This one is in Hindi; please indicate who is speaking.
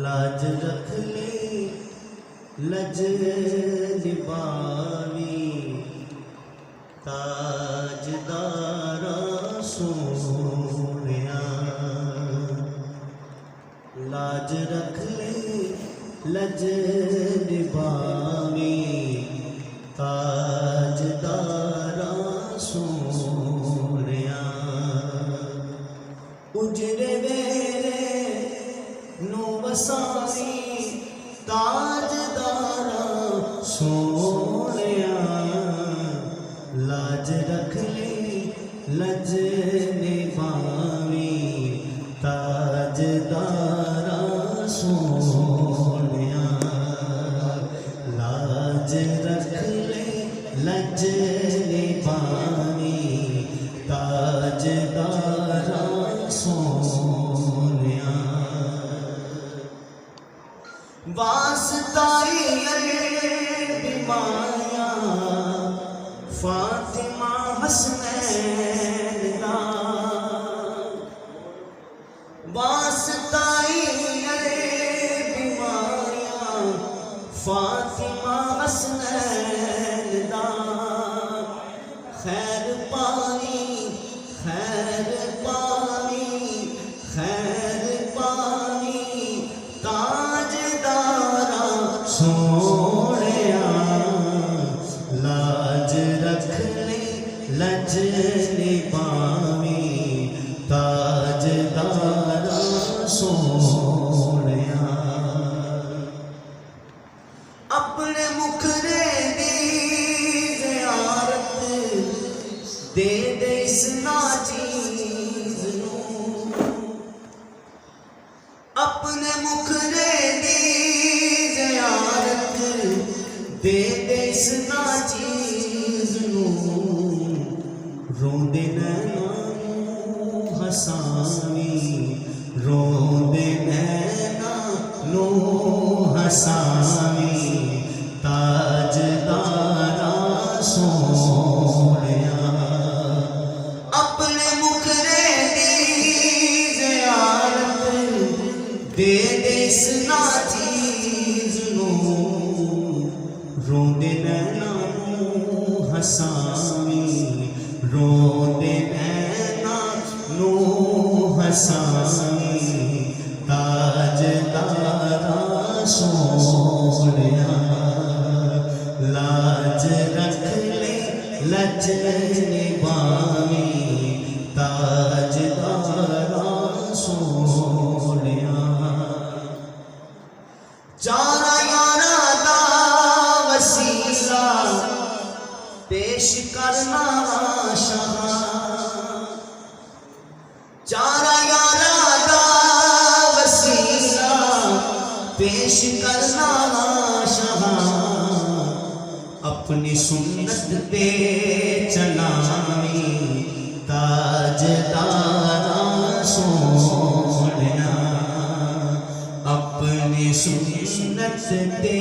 Speaker 1: लाज रख ले लज निभावी ताजदारा सोनिया। लाज रख ले लज निभावी ताजदारा सोनिया। उजरे वेले नो वसानी ताजदारा सोनिया। लाज रख ले लज निभावी ताजदारा सोनिया। लाज रख ले लज निभावी ताजदारा सोनिया। वास्ताई बीमारियां फातिमा हसनैन दा। वास्ताई बीमारियां फातिमा हसनैन दा। खैर पानी खैर पानी खैर पानी ताजदारा सोनिया। लाज रख ले लज निभावी ताजदारा सोनिया। अपने मुखरे दी ज़ियारत दे दे इस नाचीज़ नूं। अपने मुखरे दी ज़ियारत दे दे इस नाचीज़ नूं। रोंदे नैना नूं हसावी रोंदे नैना नूं हसावी ताजदारा सोनिया। अपने मुखरे दी ज़ियारत दे दे इस नाचीज़ नूं। रोंदे नैना नूं हसावी रोंदे नैना नूं हसावी ताजदारा सोनिया। लाज रख ले लज निभावी ताजदारा सोनिया। चारा यारा दा वसीला पेश करना शाह। चारा यारा दा वसीला पेश करना शाह। अपनी सुन्नत पे चलावी ताजदारा सोनिया। अपनी सुन्नत पे